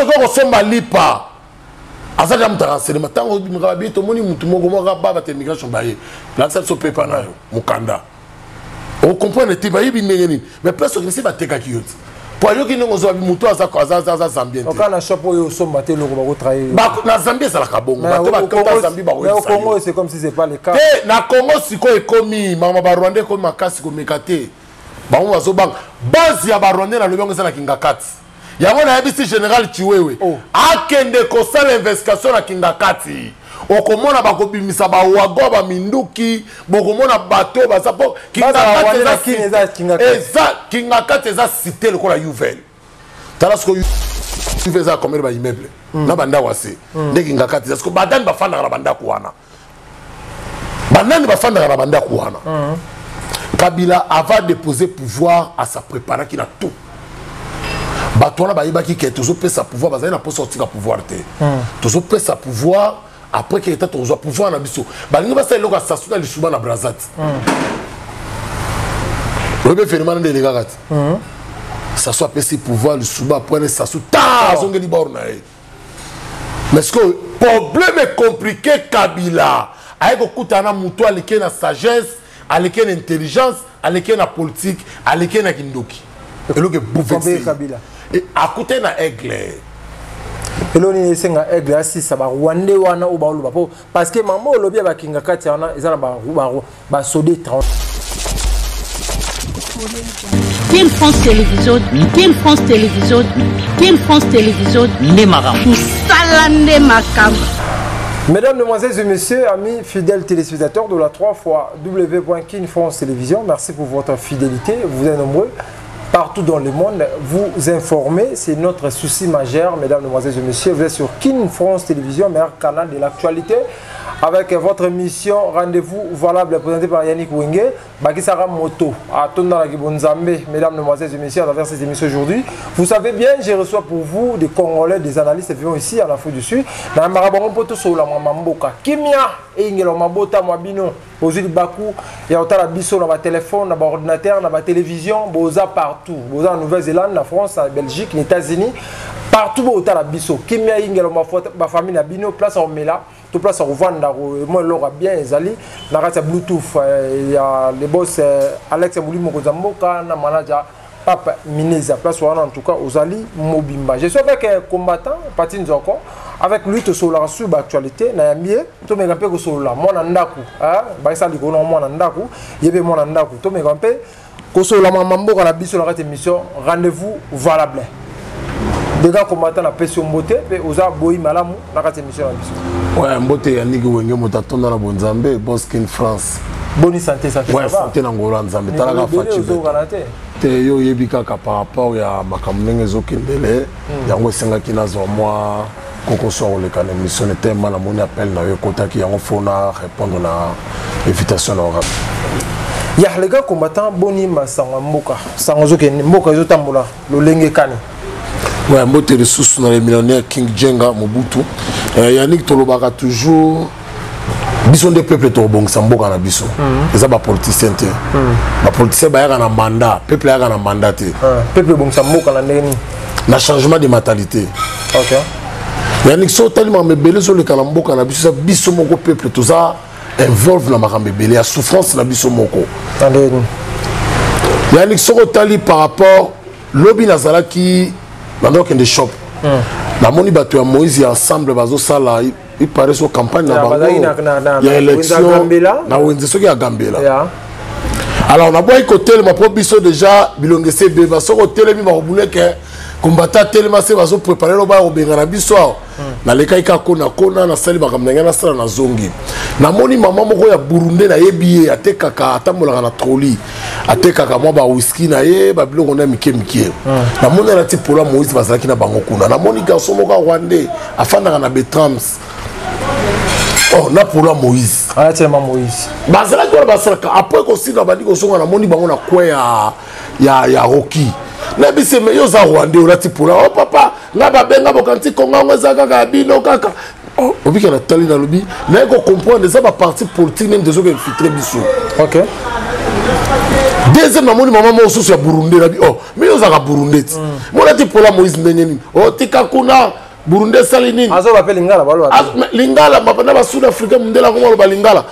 que somba lipa azaka mutaranselema tango mikabi to moni mutu moko moko baba te migration baye la ça so pepa na yo mukanda on comprend le type bayi binengeni mais personne ne sait ba teka kiyoti pour yo ki ndongo zo mutu aza zambien o kana chapeau yo somba te loko ba ko travailler ba na Zambie ça la kabongo ba to ba kota Zambie ba ko au Congo c'est comme si c'est pas le cas na Congo siko ekomi mama ba Rwanda ko makasi ko mekate ba on wazo bang base ya ba Rwanda na lobongo sana kingakati yango na yebisi général Chiwewe akende kosala investigation na kingakati okomona bakobimisa ba wago ba minduki bokomona bato basapo kingakati eza cité le kola Yuvel talasko Yuvel za komere ba immeuble na banda wase ndeki kingakati parce que badani bafanda na banda kuwana banani bafanda na banda kuwana Kabila avant de poser pouvoir à sa préparer qu'il a tout Batouana Baïba qui est toujours prêt à pouvoir, parce qu'il n'a pas sorti à pouvoir. Toujours prêt à pouvoir, après qu'il était toujours à pouvoir en abisso. Balinga va s'allonger à s'assurer le souban à Brazat. Le bien phénomène de l'égarat. Ça soit prêt à pouvoir le souban après le s'assurer. Ta zongue di bornae. Mais ce que le problème est compliqué, Kabila. Avec beaucoup de moutoua, avec la sagesse, avec l'intelligence, avec la politique, avec la kindoki. Et là, Kabila. Et à côté na aigle. Et là, on est un aigle assis ça va Rwanda wana ou baolo bapo parce que maman lobby ba kinga kati wana ezala ba sodé 30. Team France Télévision, Team France Télévision, Team France Télévision, Nemara. Salande makam. Mesdames, Mesdemoiselles et Messieurs, amis fidèles téléspectateurs de la 3 fois W.Kin France Télévision, merci pour votre fidélité. Vous êtes nombreux partout dans le monde, vous informer, c'est notre souci majeur, mesdames, mesdemoiselles et messieurs. Vous êtes sur Kin France Télévision, meilleur canal de l'actualité, avec votre émission Rendez-vous valable présentée par Yannick Wenge, Bakisara Moto, à Tondala Gibonzambe, mesdames, mesdemoiselles et messieurs, à travers cette émission aujourd'hui. Vous savez bien, je reçois pour vous des Congolais, des analystes qui viennent ici à l'Afrique du Sud. Dans le Marabaron Poto Sola Mamboka, Kimia, Ingelo Mabota Mabino, Ozili Bakou, il y a autant de biso dans ma téléphone, dans ma ordinateur, dans ma télévision, Boza partout. Boza en Nouvelle-Zélande, la France, la Belgique, les États-Unis, partout où autant de biso. Kimia Ingelo ma famille Nabino, place en Mela. Tout place à Rwanda, moi l'aura bien Zali, la race Bluetooth, il y a les boss Alex Moulimo Kozamboka, na manager Papa Mineza, place en tout cas aux Ali Mobimba. Je suis avec un combattant, Patine Zoko, avec lui tout sur la sub actualité, Nayamie, tout me rappelle que sur la Monandaku, hein, Baïsa Ligono Monandaku, Yebe Monandaku, tout me rappelle que sur la Mambo, la biso la émission, rendez-vous valable. Des gars combattants à pression beauté, et aux abois malamu, la émission. Ouais, beauté, Yannick Wenge, Motaton dans la Bonzambe, Boskin France. Bonne santé, ça fait. Ouais, santé dans Golan Zambé. T'as la fatigué. T'es yo yebika par rapport à ma caméra zokindele. Yango senga kina zo moi. Koko so le kan émission était mal mon appel na yo kota ki yango fona répondre na invitation na rap. Ya les gars combattants boni masanga mboka. Sango zokende mboka zo tambola lo lenge kani. Ouais, moi t'es ressources dans les millionnaires King Jenga Mobutu. Yannick Tolobaka toujours. Bison des peuples to bon samboka na biso. Les aba politiciens te. Ba politicien ba ya na mandat, peuple ya na mandat te. Peuple bon samboka na ndeni. Na changement de mentalité. OK. Yannick so tellement me belé sur le kalamboka na biso biso moko peuple tout ça involve na makambe belé ya souffrance na biso moko. Ndeni. Yannick so tali par rapport lobby nazala qui dans des shops. La moni bato ya Moïse ensemble bazo sala il paraît sur campagne na bango. Il y a élection na wenze soki ya Gambela. Alors on a beau côté ma probiso déjà bilongese beba so côté mi ba obule ke combattant tellement c'est bazo préparer lo ba obenga na biso. Na lekai ka kona na sali ba kamnanga na sala na zongi. Na moni maman moko ya Burundi na yebi atekaka atambola na troli. Atekaka mo ba whisky na ye ba biloko na mike. Na moni na tipola Moïse bazaki na bango kuna. Na moni garçon moko Rwandais afanda na Betrams. Oh, na pour la Moïse. Ah, c'est Moïse. Bazala quoi bazala après qu'on s'y na bandi qu'on songa na moni bango na quoi ya Rocky. Na bise meyo za Rwandais on a tipola. Oh papa, na ba benga bokanti konga ngeza kaka bino kaka. Oh, obi kana tali na lobby. Na ko comprendre ça ba parti politique même des autres infiltrés biso. OK. Deuxième, maman mosusu ya Burundi na bi oh mais ozaka Burundi ti mona ti pola Moïse ndenge nini oh tika kuna Burundi sali nini azo bape lingala balo lingala mapana ba Sud Africa mundela ko ba lingala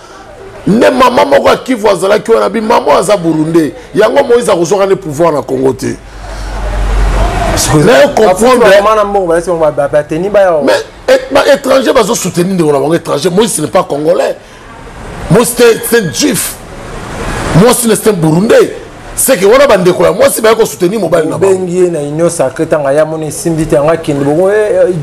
ne maman moko akivu azala ki wana bi maman aza Burundi yango Moïse akozoka ne pouvoir na Congo te mais comprendre mais étranger bazo soutenir de la étranger Moïse ce n'est pas congolais Moïse c'est juif moi si c'est un Burundais c'est que on a bandé quoi moi si ba ko soutenir mobile na ba bengi na union sacrée tanga ya moni simbiti anga kindi bongo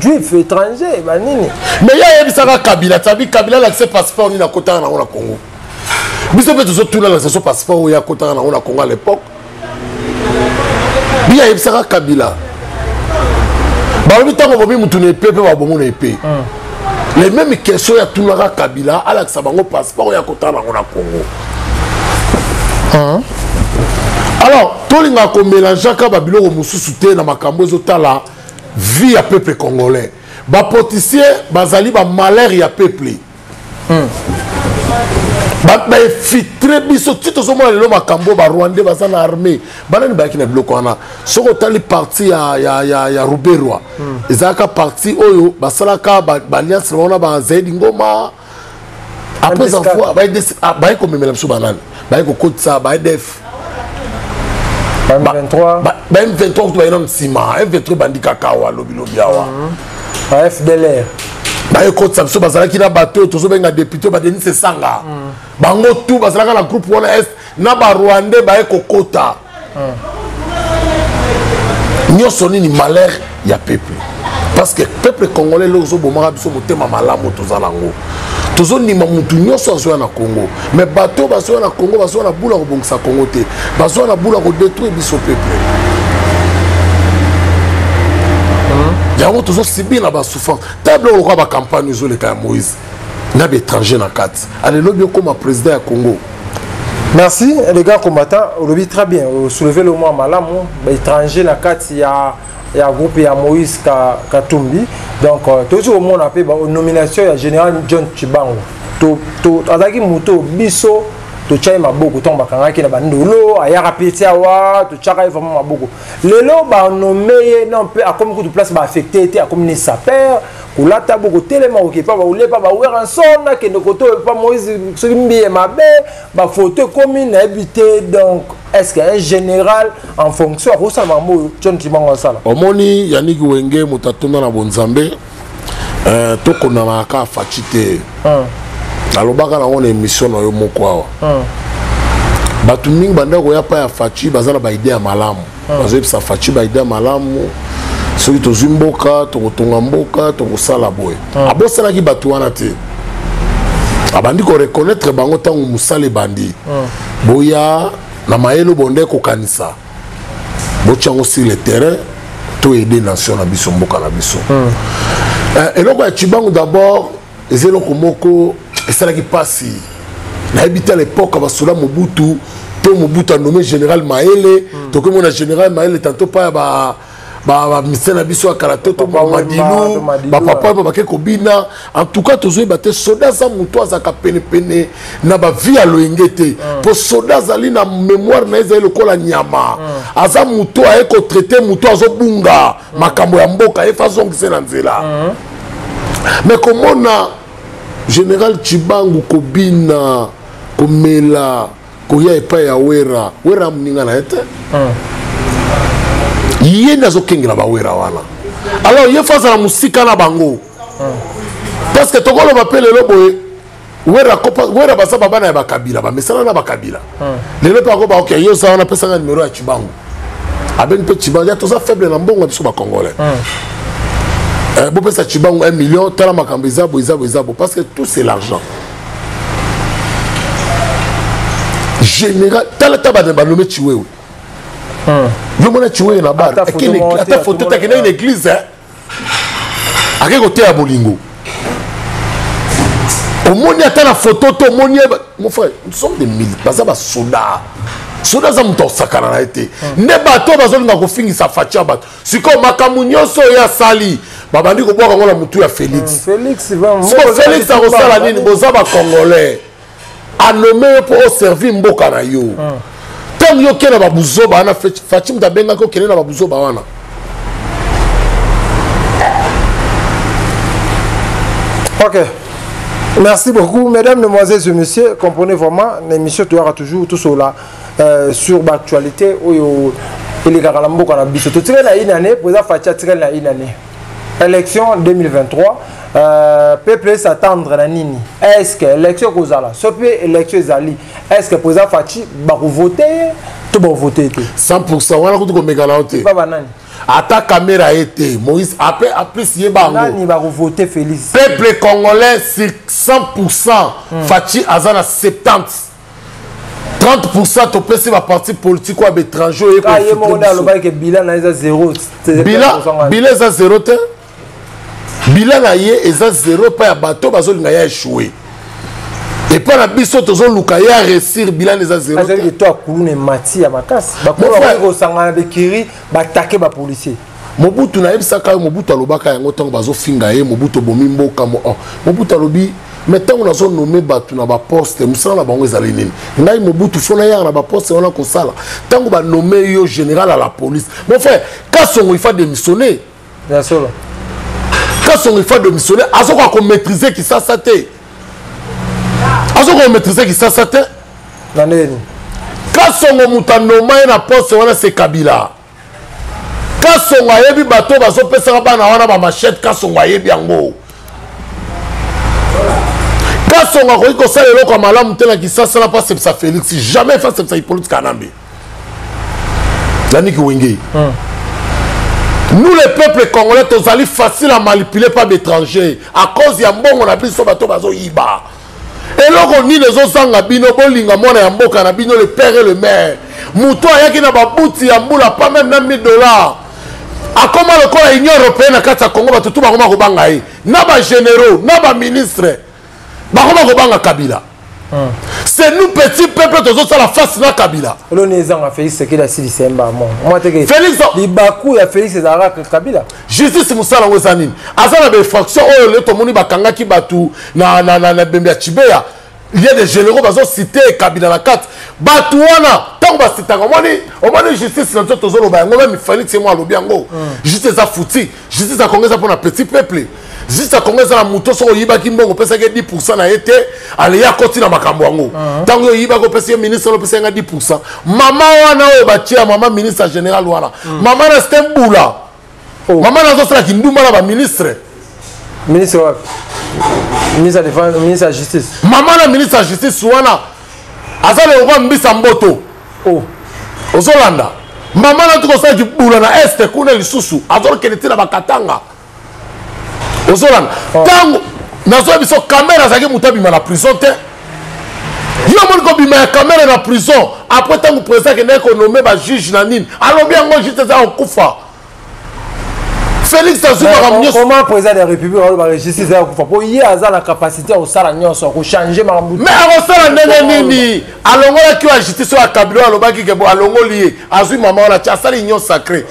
juif étranger ba nini mais ya bisaka Kabila tabi Kabila la c'est passeport ni na kota na Congo biso pe tout tout là c'est passeport ya kota na Congo à l'époque bien bisaka Kabila ba mi tango bobi mutu ne pepe ba bomo ne pe les mêmes questions ya tout là Kabila ala que ça bango passeport ya kota na Congo. Alors, tout le monde a mélangé avec Babylone Moussouté dans ma cambozo tala vie à peuple congolais. Ba potissier, bazali ba malheur ya peuple. Ba filtré biso tito somo le ma cambo ba Rwandais bazana armée. Banani ba ki na biloko wana. Soko tali parti ya Ruberwa. Ezaka parti oyo basalaka ba alliance wana ba Zaidi Ngoma. Après ça fois ba ko memela biso banani. Ba ko kotsa ba def M23 M23 tu vas y Sima M23 bandi kakawa lobi awa FDLR ba écoute ça so bazala ki na bateau to so benga député ba Denis Sanga bango tout bazala na groupe wana est na ba Rwandais ba ekokota nyoso ni malheur ya peuple parce que peuple congolais lozo bomara biso motema malamu tozalango tozo ni mamutu nyoso azo na Congo mais bateau bazo na Congo bazo na bula ko bongisa Congo te bazo na bula ko détruire biso peuple yango tozo sibi na ba souffrance table ko ba campagne zo le ka Moïse na ba étranger na kati allez lobi comme président ya Congo. Merci les gars combattants, on le très bien, soulever le mot malamu ba étranger na kati ya groupe ya Moïse Katumbi. Donc toujours au monde appelé nomination ya général John Chibango to azaki muto biso to chai maboko tomba kangaki na bandolo ayaka petia wa to chaka vraiment maboko lelo ba nommé non peu a comme coup de place ba affecté était a comme ni saper kulata boko telema oké pas ba ou pas ba ouvrir en sonne que de côté pas Moïse Solimbi mabe ba photo commune habité. Donc est-ce qu'un général en fonction à ça mambo John Chibango ça là omoni Yannick Wenge mutatonda na bonzambe to kona ka fachite alobaka na on émission na yo moko awa batu mingi banda ko ya pa ya fachi bazala ba idée ya malamu bazo sa fachi ba idée ya malamu soki to zimboka to kotonga mboka to kosala boye abosala ki batu wana te abandi ko reconnaître bango tango musale bandi boya na mayelo bonde ko kanisa bochango sur le terrain to aider nation na biso mboka na biso eloko ya Chibango d'abord ezelo komoko esala ki pasi na habité à l'époque basola Mobutu to Mobutu a nommé général Maele to comme on a général Maele tantôt pas ba ministère na biso akarato to Madilu ba papa ba ke kobina en tout cas tozo baté soda za muto azaka pene na ba vie aloengete pour soda zali na mémoire na ezelo kola nyama aza muto a eko traiter muto azo bunga makambo ya mboka e façon ki na nzela mais comment na général Chibango kobina komela koya epa ya wera mninga na ete yé nazo kengela ba wera wana alors yé face na musika na bango parce que tokolo bapele loboye wera basa baba na ba kabila ba mesana na ba kabila lelo pa ko ba OK yo sa wana pesa na numéro ya Chibango aben pe Chibango ya toza faible na mbongo biso ba congolais bon pesa Chibango 1 million tala makambo izabo parce que tout c'est l'argent général tala taba de balomé Chiwewe yo mona Chiwewe na bar ata photo ta kena une église ake côté ya bolingo au moni ata na photo to moni mon frère nous sommes des militaires baza ba soda za muto sakana na été ne bato bazolinga kofingisa facha bato siko makamu nyonso ya sali babandi ko bwaka ngona mutu ya Félix Félix a kosala nini boza ba congolais a nommé pour servir mboka na yo te tant yo kena ba buzoba wana Fatim tabenga ko kena ba buzoba wana. OK. Merci beaucoup, mesdames, mesdemoiselles et messieurs. Comprenez vraiment, l'émission aura toujours tout cela sur l'actualité. Il y a une année, pour une année. Élection 2023. Peuple s'attendre à nini. Est-ce que l'élection Kozala, ce peu élection Zali, est-ce que pour ça Fachi va voter, tout va voter 100%. On a beaucoup de mégalauté. Pas banani. Ata caméra été Moïse après si bango. Nani va voter Félix. Peuple congolais c'est 100%. Fachi azana 70. 30% to pesi ba parti politique ou étranger et quoi. Quand on a le que bilan est à 0. Bilan est à 0 te. Bilan est à 0 pas ya bateau bazo ngaya échoué. Et pas la biso tozo lukaya réussir bilan est à 0. C'est que toi kulune mati ya makasi. Ba ko sangana bekiri ba attaquer ba policier. Mobutu na ebisaka Mobutu alobaka yango tango bazo finga ye Mobutu bomi mboka Mobutu alobi mais tant on a son nommé batu na ba poste musala na bango ezali nini ngai Mobutu fona ya na ba poste on a ko sala tango ba nommé yo général à la police mon frère Kasongo il faut démissionner bien sûr Kasongo il faut démissionner azoko ko maîtriser qui ça té azoko maîtriser qui ça té nani Kasongo mutanoma na poste wana c'est Kabila Kasongo ayebi bato bazo pesa bana wana ba machette Kasongo ayebi yango Kasongo ko iko sala eloko malamu tena kisasa na pas sepsa Félix jamais fait sepsa politique kanambe Yannick Wenge nous les peuples congolais tozali facile à manipuler par d'étrangers à cause ya mbongo na biso bato bazo yiba eloko ni les ozanga bino bolinga mona ya mboka na bino le père et le mère muto ayaki na babuti ya mbula pas même na $1000 a comment le corps l'Union européenne à kata Congo ba tutu ba koma ko banga yi na ba généraux na ba ministre ba koma ko banga Kabila c'est nous petits peuples tozo ça la face na Kabila lo nezanga Félix Sekela si December moi te Félix libaku ya Félix ezara Kabila justice musala ngozanini azana be fraction oyo le tomoni bakanga ki batu na bembe ya Chibeya il y a des généraux bazo cité Kabila na carte batu wana tango ba citanga omoni justice na toto zolo ba ngo même Félix moi lobi yango justice a fouti justice a congolais pour na petit peuple justice a congolais na muto so yiba ki mbongo pesa ke 10% na été ale ya koti na makambo yango tango yiba ko pesa ministre lo pesa 10% mama wana o ba tia mama ministre général wana mama na stembula mama na zo sala ki nduma na ba ministre ministre ministre de défense ministre de justice maman la ministre de justice wana azale roi mbisa mboto ozolanda maman na tuko sa ki bula na este kuna lisusu azol keleti na bakatanga ozolanda tango nazo biso caméra zaki mutabi na prison te yo mon ko bima caméra na prison après tango président ke na ko nommer ba juge na nini alobi yango juste za okufa Félix Azuma comment président de la République va réussir pour y avoir la capacité au salaire pour changer ma mais à ça ndenge nini alongola ki wa justice wa Kabila alobaki ke bo alongoli azui maman na tia union sacrée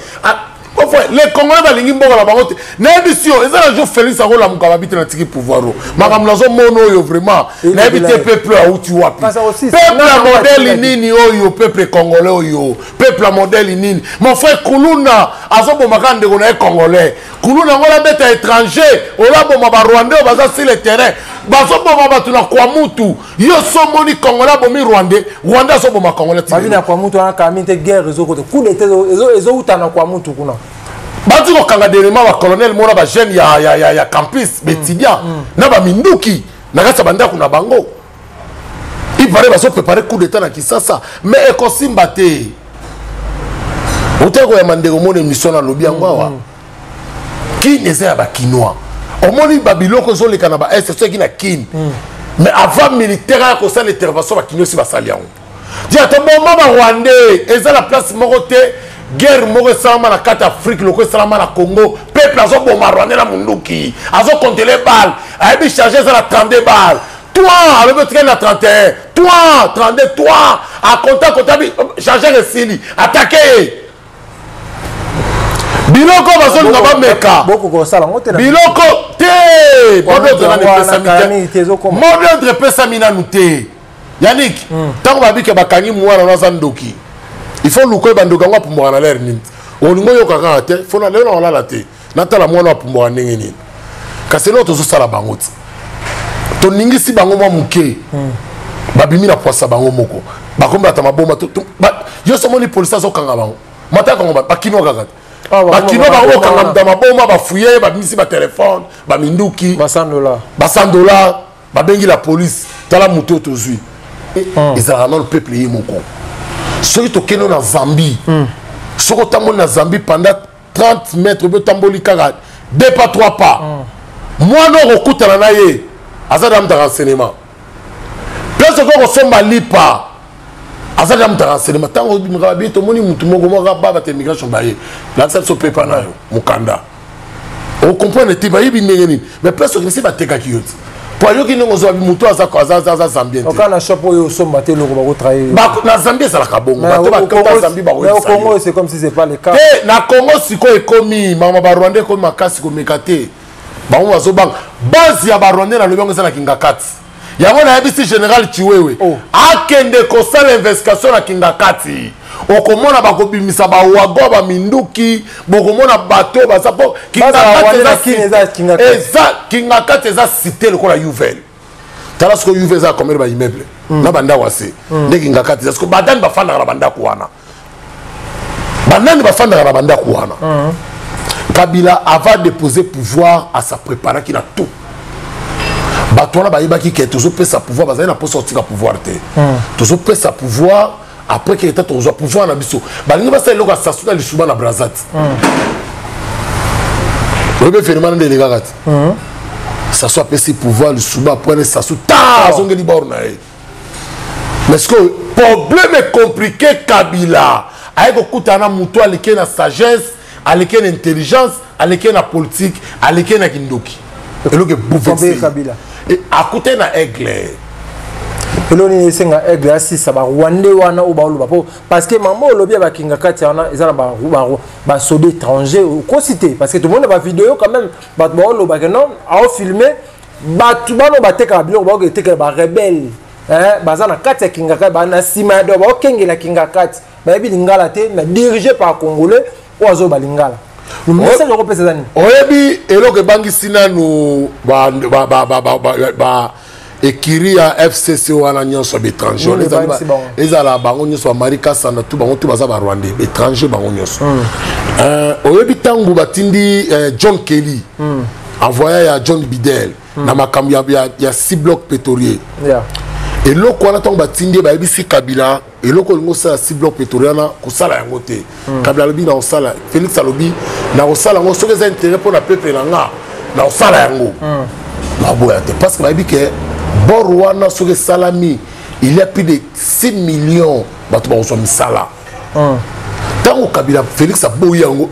les Congolais balingi mboka la bangote na émission ezala jo Félix akola mukaba bité na tiki pouvoir makam nazo mono yo vraiment na éviter peuple a uti wapi peuple a modèle nini oyo peuple congolais oyo peuple a modèle nini mon frère Kuluna azobo makande ko na congolais Kuluna ngola beta étranger ola bo ba rwandais baza sur le terrain bazobo mabatu na kwa mutu yo somoni congolais bomi rwandais rwandais azobo ma congolais babi na kwa mutu na kamite guerre ezo kote coup d'état ezo utana kwa mutu kuna batu ko kanga derema wa colonel mona ba jeune ya campus betidia na ba minduki na kasa banda kuna bango il paraît baso préparer coup d'état na Kisasa mais ekosimba te oteko ya mandeko mona émission na lobi yango qui les a ba kinois omoni babiloko zo le kanaba est ce qui na kin mais avant militaire ko ça l'intervention ba kinois si ba saliango dia to bomba ba rwandais eza la place moko te guerre moko salama na carte Afrique loko salama na Congo peuple azo bomba rwandais na munduki azo compter les balles a bi charger ça la 32 balles toi avec train na 31 toi 32 toi à compter bi charger le sili attaquer biloko bazo nga ba meka boko sala ngote na biloko te modèle de pesa mina nuté Yannick tango babike bakangi mwana na zandoki il faut luko bandoka ngwa pumbwa na l'air nini olingo yoka ka te faut na lelo la te natala mwana pumbwa ndenge nini kasi no tozo sala bango ti to ningisi bango mwa muke babimi na poisa bango moko bakomba ta maboma yo somo ni police zo kanga bango mata kango bakino kaka bakino bango kanga ta maboma bafuye babimisi ba téléphone ba minduki ba $100 babengi la police tala muto tozui ezala na le peuple yimoko soki tokeno na Zambie soko tamboli na Zambie pendant 30 mètres be tamboli kaka 2 pas 3 pas moi non okutana na ye azada mta renseignement place ko somba lipa azada mta renseignement tango mikabi to moni mutu moko mo ba te migration ba ye la ça so pepa na yo mukanda on comprend te ba yibi ndengeni mais place ko se ba teka kiyoti pour yo ki ngo zo bi mutu aza Zambien te okana chapeau yo somba te loko ba ko travailler ba na Zambie ça la kabongo ba to ba kota Zambie ba ko mais au Congo c'est comme si c'est pas le cas et na Congo siko ekomi mama ba Rwanda ko makasi ko mekate bango bazobanga base ya barwandais na lobongo za na kingakati yango na yebisi général Chiwewe akende kosala investigation na kingakati okomona bakobimisa bawago ba minduki bokomona bato basapo kingakati eza cité lokola Yuvel tala siko Yuvel za komere ba immeuble na banda wase nde kingakati za siko badani bafanda na banda kuwana banani bafanda na banda kuwana Kabila avant de poser pouvoir à sa préparer qui a tout. Batouana baïba qui est toujours sa pouvoir, parce qu'il n'a pas sorti le pouvoir. Toujours sa pouvoir après qu'il était toujours pouvoir na biso. Balingi ba sa loka sa souda li suba na Brazat. Obe phénomène de légagat. Ça soit pesi pouvoir le suba prendre sa souda zongeli borna. Mais ce que problème est compliqué Kabila. Avec okutana muto alike na sagesse avec une intelligence, avec une politique, avec une kindoki. Et là que bouffé Kabila. Et à côté na aigle. Et là ni senga aigle asi ça ba Rwandais wana ou ba oluba parce que maman lobby ba kingakati wana ezala ba soldats étrangers ou cité parce que tout le monde ba vidéo quand même ba oluba que non a filmer ba tout ba no ba teka bilo ba ke teka ba rebelle bazana kati kingakati ba na sima do ba kengela kingakati ba bi lingala te mais dirigé par congolais oazo balingala le message européen c'est ça oyebi eloko bangi sinanu ba ekiri ya FCC wana nyonso étranger ezala bango nyonso Marika Sanda tout bango tout baza ba Rwandais étranger bango nyonso oyebi tangu batindi John Kelly envoyé ya John Bidel na makambo ya 6 blocs pétroliers et loko wana tango batindi ba yebisi Kabila et loko lingo sa 6 blocs pétroliers na kosala yango te Kabila lobi na osala Félix alobi na osala ngo soki eza intérêt pour la peuple na osala yango baboya te parce que ba yebi ke Borwana soki salami il y a plus de 6 millions bato ba oswa misala tango Kabila Félix aboyi yango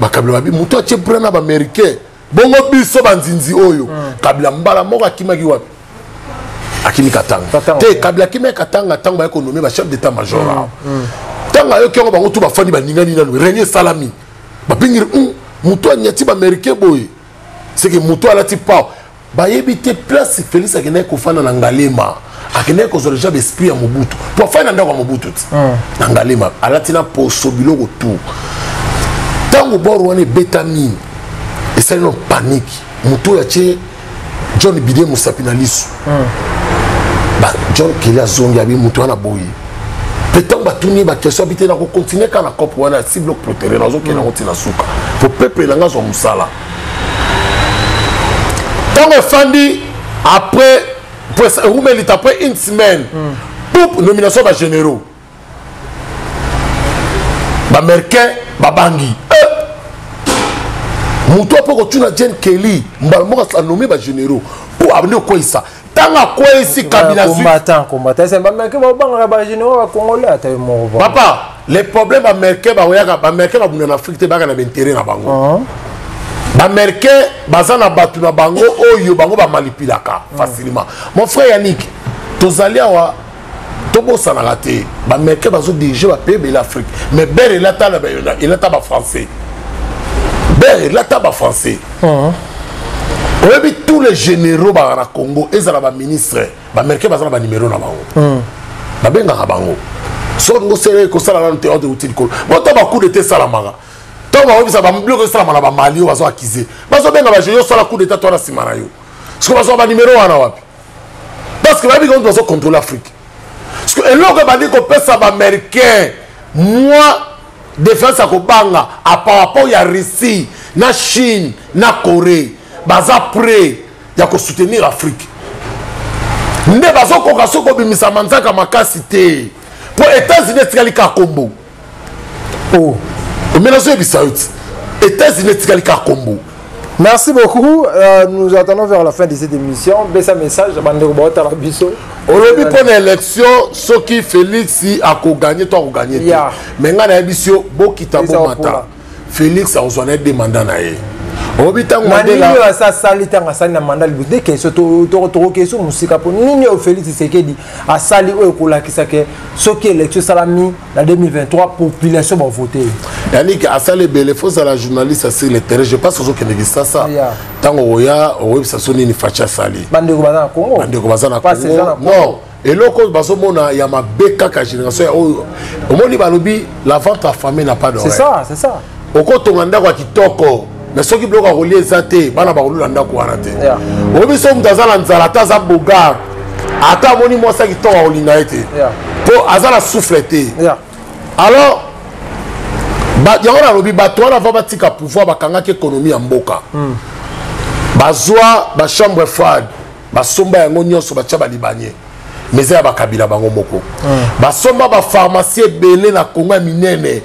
ba Kabila babi muto atie brana ba américain bongo biso banzinzi oyo Kabila mbala moko akimaki wapi akimi katanga te Kabila akimi katanga tango ba économie ba chef d'état major tanga yo kengo bango tout ba fani ba ningani na régner salami ba pingir muto anyati ba américain boy c'est que muto alati pa ba yebite place Félix akene ko fana na Ngalema akene ko zoleja ba esprit ya Mobutu pour fana ndako ya Mobutu na Ngalema alati na poso biloko tout tango borwana betami et c'est une panique muto ya che John Bidé Musapi na lisu ba John Kelly azongi abi muto wana boyi petango batuni ba question habité na ko continuer kana cop wana 6 blocs protérés na zo kena otina suka pour peuple na ngazo musala tango fandi après après une semaine pour nomination ba généraux ba américain ba bangi muto po ko tuna John Kelly mbalmo ka nommé ba généraux pour abne ko isa tanga ko isi Kabila combattant c'est américain ba banga ba généraux ba congolais ata mo papa les problèmes américains ba oyaka ba américain ba bunga na Afrique te ba kana intérêt na bango ba américain baza na batu na bango oyo bango ba manipulaka facilement mon frère Yannick tozali awa tobosa na raté ba américain bazo diriger ba pays de l'Afrique mais bel il a ba français bel il a ba français oyebi tous les généraux ba na Congo ezala ba ministre ba américain baza na ba numéro na bango ba benga ka bango so ngo sere ko sala na théâtre outil ko bon to ba coup d'état salamanga to ba obisa ba bloquer salamanga ba mali o bazo akize bazo benga ba yo sala coup d'état to na simana yo parce que bazo ba numéro 1 na wapi parce que ba bi ko bazo contrôler l'Afrique parce que eloko ba dit ko pesa ba américain moi défense à kobanga à par rapport ya Russie na Chine na Corée baza prêt ya ko soutenir l'Afrique nde bazo ko kaso ko bimisa manzaka makasi te pour États-Unis tikali ka kombo oh omenazo bisaouti États-Unis tikali ka kombo. Merci beaucoup. Nous attendons vers la fin de cette émission. Bessa message bande ko ta biso olobi pour l'élection ceux qui Félix a ko gagner toi ko gagner mais ngana bisio bokita bomata Félix a besoin de mandat na ye obitango mandela sa sali tanga sali na mandat libu de question to question musika po nini o Félix Tshisekedi a sali o ekola kisake ceux qui élection salami la 2023 population va voter yani que a sali bele faut à la journaliste sur le terrain je pense que ne ça tango oya o websa soni ni facha sali bande ko bazana Congo non et loko bazomona ya mabeka ka génération o moni balobi la vente à famille n'a pas d'oreille c'est ça okotonga kwa kitoko mais ceux qui bloquent à relier zate bana ba kolula ndako wana te obi so mtazala nzala taza bogar ata moni mo sa kitoko olinga ete po azala souffle te alors ba yona lobi bato wana va batika pouvoir bakanga ke économie ya mboka bazwa ba chambre froide basomba yango nyonso bacha ba libanye mais ya bakabila bango moko basomba ba pharmacie belé na Congo minene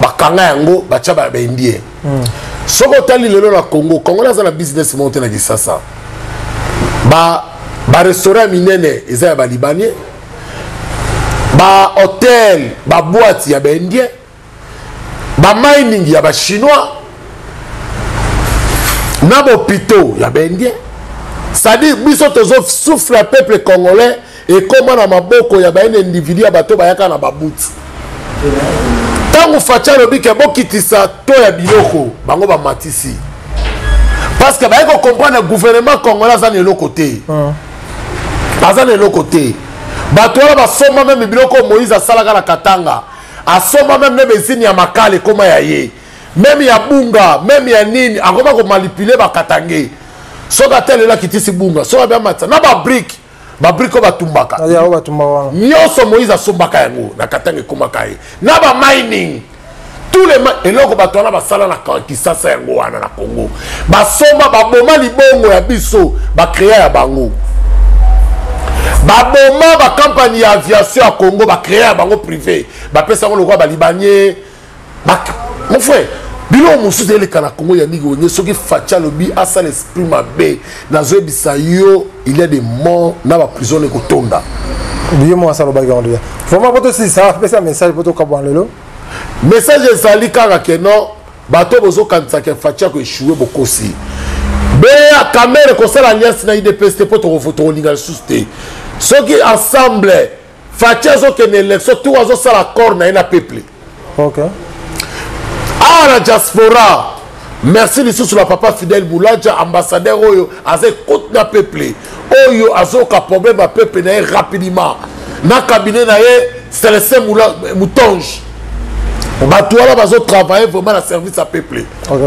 bakanga yango bacha ba indien soko tali lelo na Congo na za business monte na Kisasa ba restaurant minene eza ya ba libanais ba hôtel ba boîte ya ba indien ba mining ya ba chinois na bo pito ya ba indien c'est-à-dire biso tozo souffle le peuple congolais et comment na maboko ya ba individu ya bato bayaka na babuti tango facha lobi ke bokitisa to ya biloko bango ba matisi parce que ba ko comprendre le gouvernement congolais za ne lo côté bazana le côté bato la ba soma même biloko Moïse asalaka na Katanga asoma même bezini ya makale koma ya ye même ya bunga même ya nini akoma ko manipuler ba katange soka tele la kitisi bunga soka ba matsa na ba brick ko batumbaka nyonso Moïse asombaka yango na Katanga ekomaka ye na ba mining tous les eloko bato wana basala na Kisasa yango wana na Congo basomba baboma libongo ya biso bakrea ya bango baboma ba campagne ya aviation ya Congo bakrea ya bango privé bapesa ngo lokwa balibanye mon frère bilo mususu eleka na Congo ya nigi onye soki facha lobi asa l'esprit mabe na zo bisayo il y a des morts na ba prison ne kotonda biyo mo asalo baga ondia vraiment poto si ça pesa message poto kabwa lelo message ezali kaka ke non bato bozo kanisa ke facha ko échouer bokosi be ya kamere ko sala alliance na IDPS poto ko photo linga suste soki ensemble facha zo ke ne élection tout azo sala accord na ina peuple OK à la diaspora merci les sous la papa Fidèle Boulaja ambassadeur oyo azé côte na peuple oyo azoka problème à peuple na rapidement na cabinet na ye Célestin Moutonge bato wala bazo travailler vraiment na service à peuple OK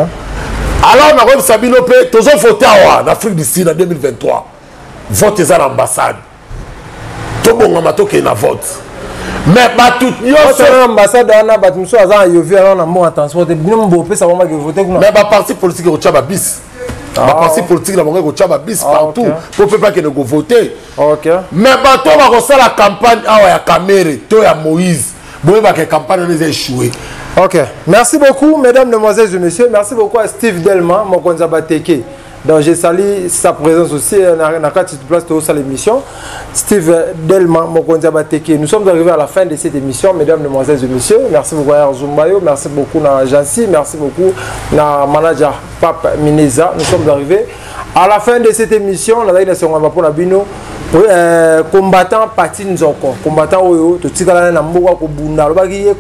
alors na web sabino pe tozo voter en Afrique du Sud en 2023 vote za l'ambassade to bonga matoke na vote mais batout nyonso ambassade ana batumso aza yovi alors na mo transport bino mbo pesa ba ke voter kuna mais ba parti politique ko tchaba bis ba parti politique la bango ko tchaba bis partout pour peut pas que ne go voter OK mais bato ba ko sala campagne awa ya Kamere to ya Moïse boye ba que campagne ne échoué. OK merci beaucoup mesdames mesdemoiselles et messieurs merci beaucoup à Steve Delma Mokonza Bateke. Donc j'ai salué sa présence aussi dans quatre place de cette émission. Steve Delma Mokonza Bateke. Nous sommes arrivés à la fin de cette émission, mesdames, mesdemoiselles et messieurs. Merci beaucoup à Zumbayo, merci beaucoup à Jansi, merci beaucoup à manager Pape Mineza. Nous sommes arrivés à la fin de cette émission. On a pour la bino combattant Pati Nzoko, combattant Oyo, tout ce na mboka ko bunda,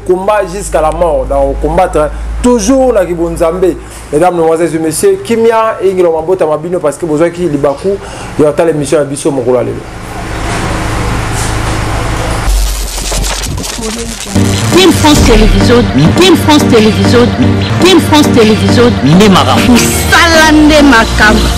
combat jusqu'à la mort, dans combattre toujours na Kibonzambe. Mesdames, mesdemoiselles et messieurs, Kimia et Ingelo Mabota Mabino parce que besoin qui libaku il y a l'émission à Bisso Mokola lelo. Team France Télévision, Team France Télévision, Team France Télévision, Nemara. Salande Makamba.